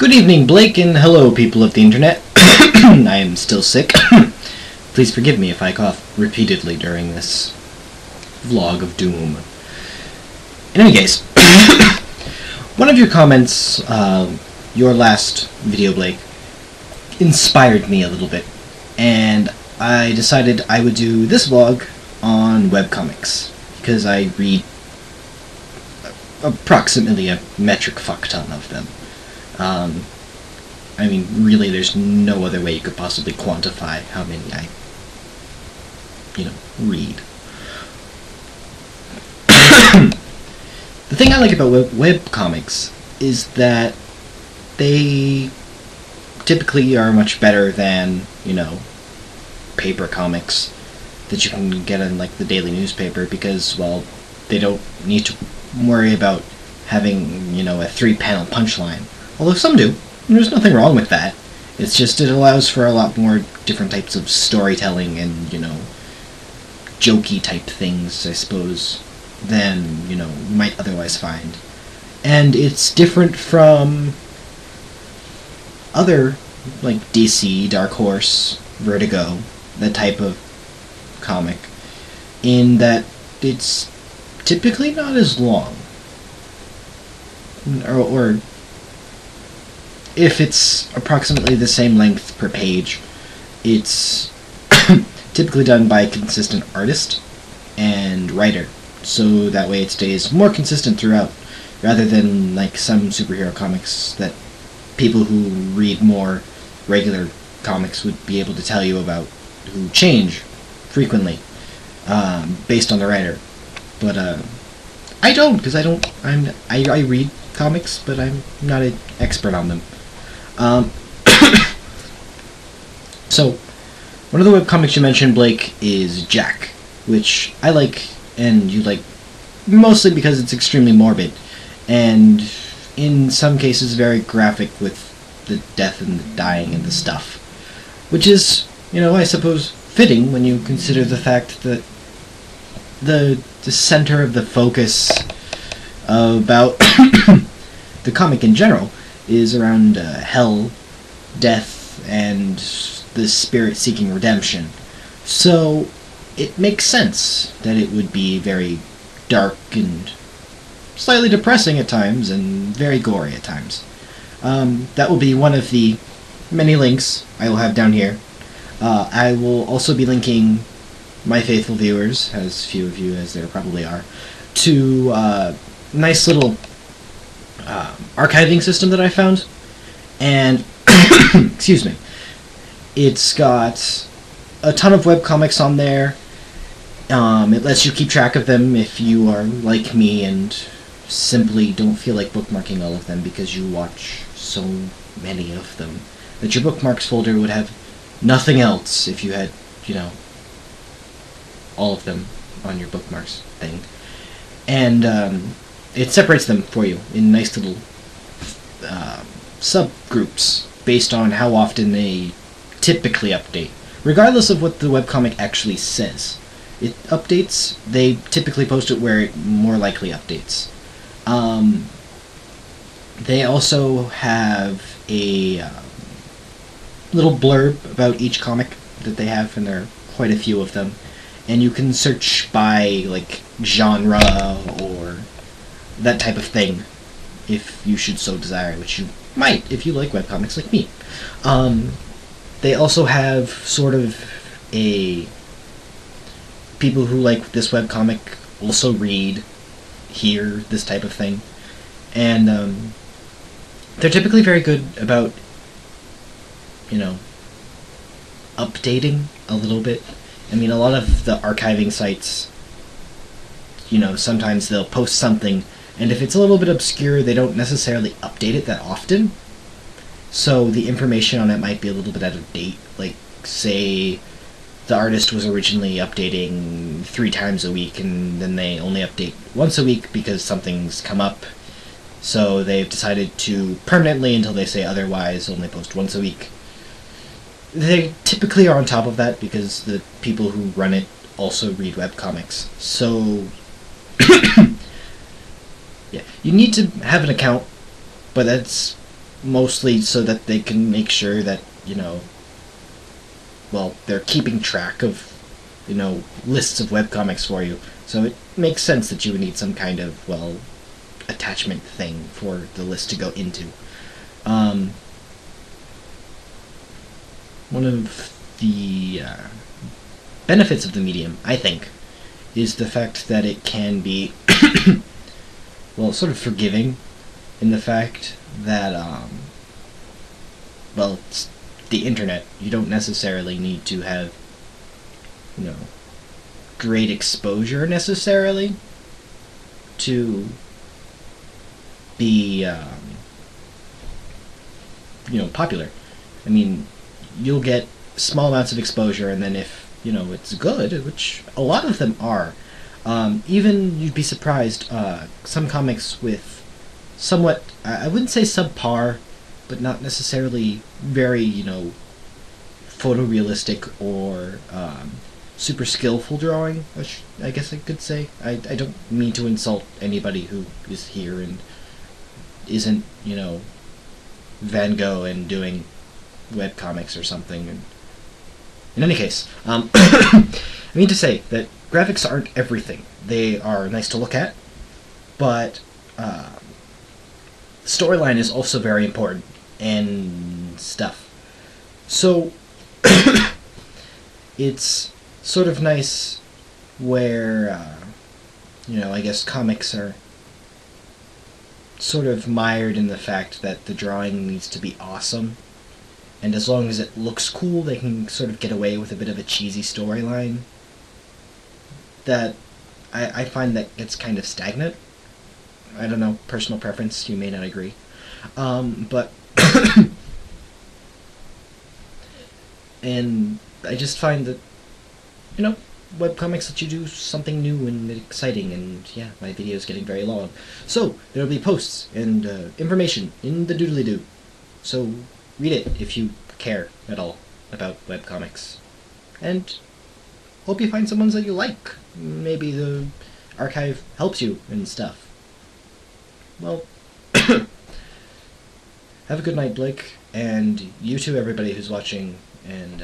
Good evening, Blake, and hello, people of the internet. I am still sick. Please forgive me if I cough repeatedly during this vlog of doom. In any case, one of your comments, your last video, Blake, inspired me a little bit, and I decided I would do this vlog on webcomics, because I read approximately a metric fuck ton of them. I mean, really, there's no other way you could possibly quantify how many I, read. The thing I like about webcomics is that they typically are much better than, paper comics that you can get in, like, the daily newspaper, because, well, they don't need to worry about having, a 3-panel punchline. Although some do. And there's nothing wrong with that. It's just it allows for a lot more different types of storytelling and, jokey type things, I suppose, than, you might otherwise find. And it's different from other, like DC, Dark Horse, Vertigo, that type of comic, in that it's typically not as long. Or if it's approximately the same length per page, it's typically done by a consistent artist and writer, so that way it stays more consistent throughout, rather than like some superhero comics that people who read more regular comics would be able to tell you about, who change frequently based on the writer. But I don't, because I read comics, but I'm not an expert on them. So, one of the webcomics you mentioned, Blake, is Jack, which I like, and you like, mostly because it's extremely morbid, and in some cases very graphic with the death and the dying and the stuff. Which is, I suppose, fitting when you consider the fact that the center of the focus about the comic in general is around hell, death, and the spirit seeking redemption. So it makes sense that it would be very dark and slightly depressing at times and very gory at times. That will be one of the many links I will have down here. I will also be linking my faithful viewers, as few of you as there probably are, to a nice little archiving system that I found, and excuse me, it's got a ton of webcomics on there. It lets you keep track of them if you are like me and simply don't feel like bookmarking all of them because you watch so many of them that your bookmarks folder would have nothing else if you had, all of them on your bookmarks thing. And it separates them for you in nice little subgroups based on how often they typically update. Regardless of what the webcomic actually says, it updates. They typically post it where it more likely updates. They also have a little blurb about each comic that they have, and there are quite a few of them. And you can search by, like, genre or that type of thing, if you should so desire, which you might if you like webcomics like me. They also have sort of a people who like this webcomic also read, hear, this type of thing. And they're typically very good about, updating a little bit. I mean, a lot of the archiving sites, sometimes they'll post something, and if it's a little bit obscure, they don't necessarily update it that often. So the information on it might be a little bit out of date. Like, say, the artist was originally updating 3 times a week, and then they only update once a week because something's come up. So they've decided to permanently, until they say otherwise, only post once a week. They typically are on top of that because the people who run it also read webcomics. So, yeah, you need to have an account, but that's mostly so that they can make sure that, well, they're keeping track of, lists of webcomics for you. So it makes sense that you would need some kind of, well, attachment thing for the list to go into. One of the benefits of the medium, I think, is the fact that it can be, well, sort of forgiving in the fact that, well, it's the internet. You don't necessarily need to have, great exposure necessarily to be, popular. I mean, you'll get small amounts of exposure, and then if, it's good, which a lot of them are, even you'd be surprised, some comics with somewhat, I wouldn't say subpar, but not necessarily very, photorealistic or super skillful drawing, I guess I could say. I don't mean to insult anybody who is here and isn't, Van Gogh and doing webcomics or something. And in any case, I mean to say that graphics aren't everything. They are nice to look at, but storyline is also very important and stuff. So it's sort of nice where, I guess comics are sort of mired in the fact that the drawing needs to be awesome, and as long as it looks cool, they can sort of get away with a bit of a cheesy storyline that I find that gets kind of stagnant. I don't know, personal preference, you may not agree. But and I just find that, webcomics let you do something new and exciting, and yeah, my video is getting very long. So, there will be posts and information in the doodly-doo. So, read it if you care at all about webcomics. And hope you find some ones that you like. Maybe the archive helps you and stuff. Well, have a good night, Blake, and you too, everybody who's watching, and